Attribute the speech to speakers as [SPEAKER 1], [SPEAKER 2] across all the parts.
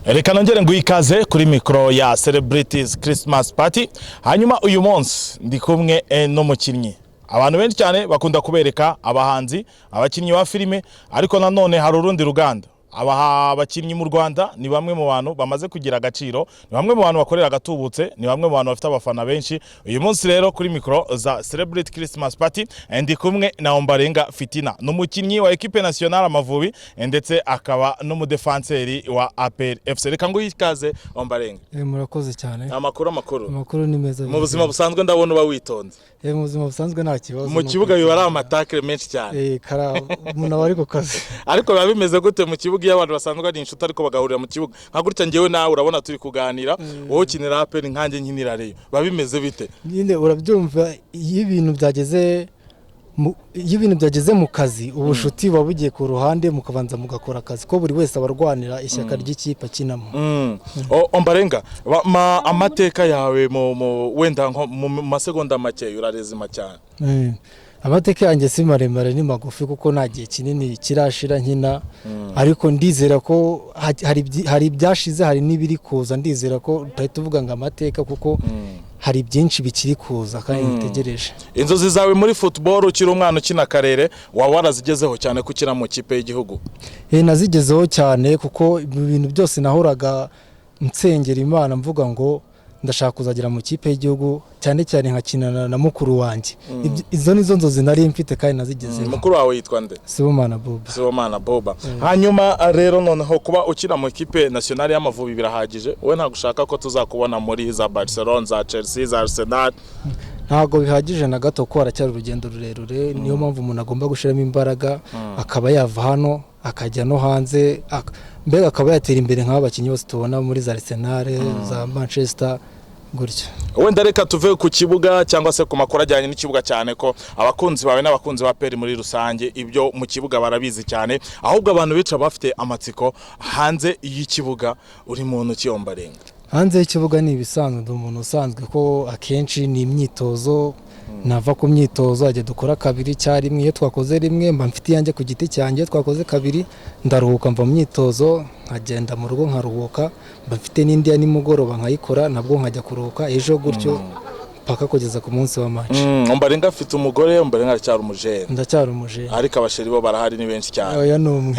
[SPEAKER 1] Reka nongere ngo ikaze kuri mikro ya Celebrities Christmas Party. Hanyuma uyu munsi ndi kumwe n'umukinnyi. Abantu benshi cyane bakunda kubereka abahanzi, abakinnyi ba filime, ariko nanone hari urundi ruganda. Abakinnyi mu Rwanda ni bamwe mu bantu bamaze kugira agaciro, ni bamwe mu bantu bakorera gatubutse, ni bamwe mu bantu bafite abafana benshi. Uyu munsi rero kuri mikro za Celebrity Christmas Party ndi kumwe na Ombarenga Fitina, n'umukinnyi wa equipe nationale Amavubi ndetse akaba n'umudefanseri wa APR FC. Reka ngo yikaze Ombarenga.
[SPEAKER 2] Murakoze cyane.
[SPEAKER 1] Amakuru
[SPEAKER 2] ni meza.
[SPEAKER 1] Mu buzima busanzwe ndabona uba witonze.
[SPEAKER 2] Mu buzima busanzwe nta kibazo.
[SPEAKER 1] Mu kibuga biba ari amatakre menshi cyane.
[SPEAKER 2] Kara umuntu bari ku kazi.
[SPEAKER 1] Ariko biba bimeze gute mu kibuga y'abantu basanzwe ari inshuti ariko bagahurira mu kibuga? Nka gutya ngewe nawe urabona turi kuganira, wowe ukinira APR nkanjye nkinira Rayon. Biba bimeze bite?
[SPEAKER 2] Nyine urabyumva iyo ibintu byageze mu kazi, ubushuti babugiye ku ruhande mukabanza mugakora akazi ko buri wese abarwanira ishyaka ry'ikipe akinamo.
[SPEAKER 1] Ombarenga, amateka yawe wenda mu masegonda make urarezima cyane.
[SPEAKER 2] Amateka yanjye si maremare ni magufi kuko nta gihe kinini kirashira nkina, ariko ndizera ko hari ibyashize hari n'ibiri kuza. Ndizera ko tutari tuvuga ngo amateka kuko hari byinshi bikiri kuza kandi nitegereje.
[SPEAKER 1] Inzozi zawe muri football ukiri umwana ukina karere warazigezeho cyane kukina mu kipe y'igihugu?
[SPEAKER 2] Nazigezeho cyane kuko ibintu byose nahoraga nsengera Imana mvuga ngo ndashaka kuzagera mu kipe y'igihugu, cyane cyane nkakinana na mukuru wanjye. Izo nizo nzozi nari mfite kandi nazigezeho.
[SPEAKER 1] Mukuru wawe yitwa nde?
[SPEAKER 2] Sibomana Boba.
[SPEAKER 1] Hanyuma rero noneho kuba ukina mu kipe nationale y'Amavubi birahagije? Wowe nta gushaka ko tuzakubona muri za Barcelona, za Chelsea, za Arsenal?
[SPEAKER 2] Ntago bihagije na gato ko aracyari urugendo rurerure. Niyo mpamvu umuntu agomba gushiramo imbaraga akaba yava hano akajya no hanze, mbega akaba yatera imbere nk'abakinnyi bose tubona muri za Arsenal, za Manchester gutyo.
[SPEAKER 1] Wenda reka tuve ku kibuga cyangwa se ku makuru ajyanye n'ikibuga, cyane ko abakunzi bawe n'abakunzi ba APR muri rusange ibyo mu kibuga barabizi cyane, ahubwo abantu bica bafite amatsiko hanze y'ikibuga. Uri muntu ki Ombarenga?
[SPEAKER 2] Hanze y'ikibuga ni ibisanzwe, ndi umuntu usanzwe ko akenshi ni imyitozo. Nava ku myitozo ajya dukora kabiri cyarimwe, iyo twakoze rimwe mba mfite yanjye ku giti cyanjye, twakoze kabiri ndaruhuka mva mu myitozo nkagenda mu rugo nkaruhuka, mba mfite n'indi ya nimugoroba nkayikora nabwo nkajya kuruhuka, ejo gutyo paka kugeza ku munsi wa match.
[SPEAKER 1] Ombarenga afite umugore, Ombarenga aracyari umujene?
[SPEAKER 2] Ndacyari umujene,
[SPEAKER 1] ariko abasheri bo barahari ni benshi cyane.
[SPEAKER 2] Oya numwe.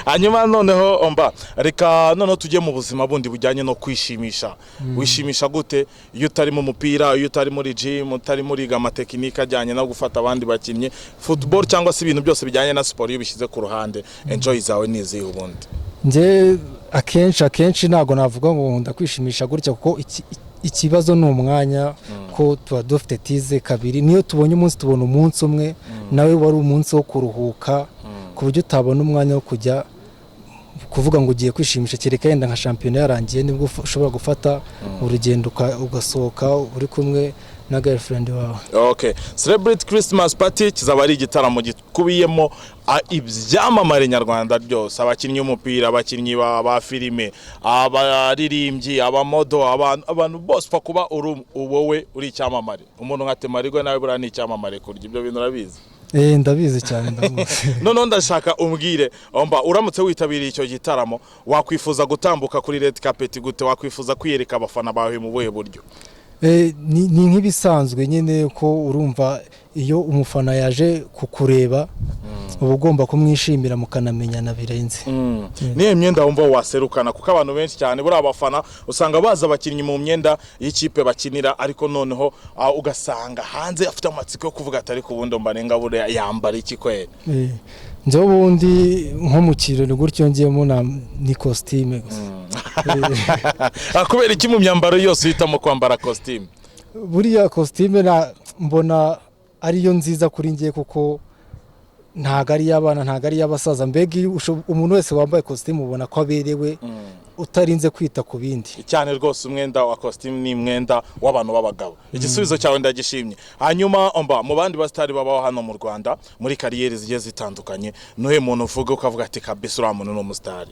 [SPEAKER 1] Hanyuma noneho reka noneho tujye mu buzima bundi bujyanye no kwishimisha. Wishimisha gute iyo utari mu mupira, iyo utari muri gym, utari muri amatekinike ajyanye no gufata abandi bakinnyi football cyangwa se ibintu byose bijyanye na sport iyo bishyize ku ruhande? Enjoy zawe nizihe ubundi?
[SPEAKER 2] Nje akenshi ntago navuga ngo ndakwishimisha gutya kuko ikibazo ni umwanya, ko tuba dufite tize kabiri. Niyo tubonye umunsi tubona umunsi umwe, nawe wari umunsi wo kuruhuka ku buryo utabona umwanya wo kujya kuvuga ngo ugiye kwishimisha. Kereka yenda nka shampiyona yarangiye nibwo ushobora gufata urugendo ugasohoka uri kumwe na girlfriend wawe.
[SPEAKER 1] Okay, Celebrity Christmas Party kizaba ari igitaramo gikubiyemo ibyamamare nyarwanda byose, abakinnyi b'umupira, abakinnyi ba filime, abaririmbyi, abamodo, abantu bose fa kuba wowe uri icyamamare. Umuntu nka Temarigo nawe bura ni icyamamare kurya ibyo bintu urabizi?
[SPEAKER 2] Ndabizi cyane ndamuzi.
[SPEAKER 1] None ndashaka umbwire, uramutse witabiriye icyo gitaramo wakwifuza gutambuka kuri red carpet gute? Wakwifuza kwiyereka abafana bawe mu buhe buryo?
[SPEAKER 2] Ni nk'ibisanzwe nyine ko urumva iyo umufana yaje kukureba uba ugomba kumwishimira mukanamenyana birenze.
[SPEAKER 1] Niyo myenda wumva waserukana? Kuko abantu benshi cyane buri abafana usanga baza abakinnyi mu myenda y'ikipe bakinira, ariko noneho ugasanga hanze afite amatsiko yo kuvuga atari ku bundi Ombarenga bure yambara iki kwere?
[SPEAKER 2] Nje ubundi nko mu kirori gutyo ngiyemo ni costume gusa.
[SPEAKER 1] Kubera iki mu myambaro yose uhitamo kwambara costume?
[SPEAKER 2] Buriya costume mbona ariyo nziza kuri ngiye kuko ntago ari y'abana, ntago ari y'abasaza. Mbega umuntu wese wambaye costume ubona ko aberewe utarinze kwita ku bindi.
[SPEAKER 1] Cyane rwose umwenda wa costume ni mwenda w'abantu b'abagabo. Igisubizo cyawe ndagishimye. Hanyuma mu bandi basitari babaho hano mu Rwanda muri kariyeri zigiye zitandukanye, nohe muntu uvuga ukavuga ati kabisa uriya muntu ni umusitari?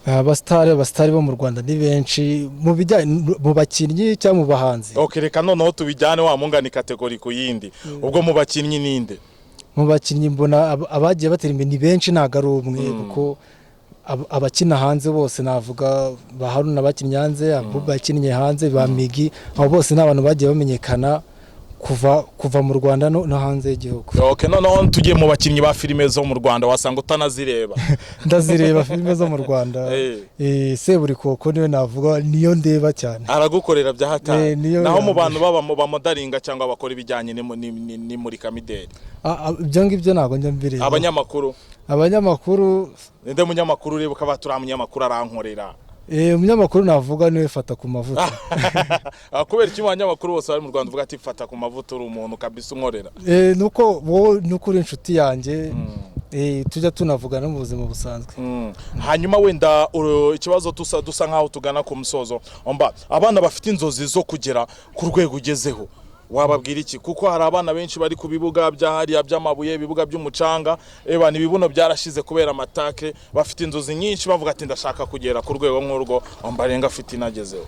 [SPEAKER 2] Abasitari bo mu Rwanda ni benshi mu bakinnyi cyangwa mu bahanzi.
[SPEAKER 1] Okay, reka noneho tubijyane wa mungani kategori ku yindi. Ubwo mu bakinnyi ninde?
[SPEAKER 2] Mu bakinnyi mbona abagiye batera imbere ni benshi, ntago ari umwe kuko abakina hanze bose navuga ba Haruna bakinnye hanze, Abuba yakinnye hanze, ba Migi, abo bose n'abantu bagiye bamenyekana kuva mu Rwanda no hanze y'igihugu.
[SPEAKER 1] Okay, noneho tugiye mu bakinnyi ba filime zo mu Rwanda wasanga utanazireba.
[SPEAKER 2] Ndazireba filime zo mu Rwanda. Seburikoko niwe navuga niyo ndeba cyane.
[SPEAKER 1] Aragukorera bya hatari. Naho mu bantu baba mu bamodaringa cyangwa bakora ibijyanye ni muri kamideli.
[SPEAKER 2] Ibyo ngibyo ntago njya mbireba.
[SPEAKER 1] Abanyamakuru ninde munyamakuru reba ko abatura munyamakuru arankorera.
[SPEAKER 2] Umunyamakuru navuga niwe Fata ku mavuta.
[SPEAKER 1] Kubera iki abanyamakuru bose bari mu Rwanda uvuga ati Fata ku mavuta uri umuntu kabisa unkorera.
[SPEAKER 2] Nuko wowe n'ukuri inshuti yanjye tujya tunavugana mu buzima busanzwe.
[SPEAKER 1] Hanyuma wenda ikibazo dusa nkaho tugana ku musozo. Abana bafite inzozi zo kugera ku rwego ugezeho wababwira iki? Kuko hari abana benshi bari ku bibuga byahariya by'amabuye, ibibuga by'umucanga, ni bibuno byarashize kubera amatake, bafite inzozi nyinshi bavuga ati ndashaka kugera ku rwego nk'urwo Ombalenga afite inagezeho.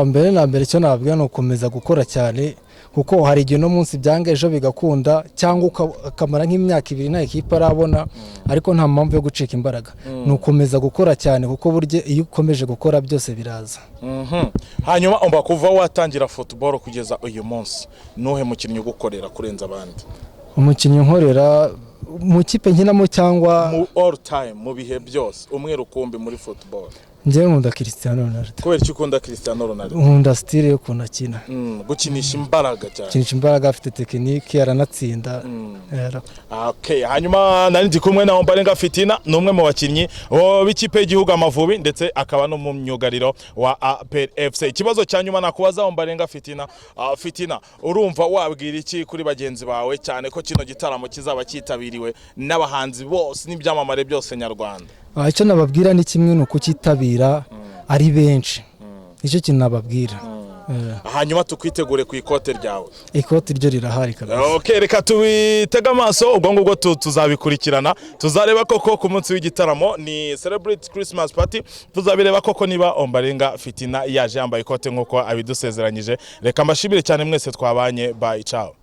[SPEAKER 2] Mbere na mbere cyo nababwira no gukomeza gukora cyane, kuko hari igihe no munsi byanga ejo bigakunda, cyangwa ukamara nk'imyaka 2 nta ekipa arabona, ariko nta mpamvu yo gucika imbaraga. No gukomeza gukora cyane, kuko burye iyo ukomeje gukora byose biraza.
[SPEAKER 1] Hanyuma kuva watangira football kugeza uyu munsi nuhe mukinnyi ugukorera kurenza abandi?
[SPEAKER 2] Umukinnyi nkorera mu kipe nkinamo cyangwa
[SPEAKER 1] mu all time mu bihe byose umwe rukumbi muri football?
[SPEAKER 2] Njyewe nkunda Cristiano Ronaldo.
[SPEAKER 1] Kubera iki ukunda Cristiano Ronaldo?
[SPEAKER 2] Nkunda style yo kunakina.
[SPEAKER 1] Gukinisha imbaraga cyane.
[SPEAKER 2] Gukinisha imbaraga, afite tekinike, aranatsinda.
[SPEAKER 1] Okay, hanyuma nari ndi kumwe na Ombalenga Fitina, numwe mu bakinnyi b'ikipe y'igihugu Amavubi ndetse akaba no mu myugariro wa APR FC. Ikibazo cyanyuma nakubaza Ombalenga Fitina, Fitina urumva wabwira iki kuri bagenzi bawe cyane ko kino gitaramo kizaba cyitabiriwe n'abahanzi bose n'ibyamamare byose nyarwanda?
[SPEAKER 2] Icyo nababwira ni kimwe no kukitabira ari benshi. Icyo kintu nababwira.
[SPEAKER 1] Hanyuma tukwitegure ku ikote ryawe.
[SPEAKER 2] Ikote ryo rirahari kabisa.
[SPEAKER 1] Okay, reka tubitega amaso ubwo ngubwo tuzabikurikirana, tuzareba koko ku munsi w'igitaramo ni Celebrity Christmas Party, tuzabireba koko niba Ombalenga Fitina yaje yambaye ikote nkuko abidusezeranyije. Reka mbashimire cyane mwese twabanye, bye ciao.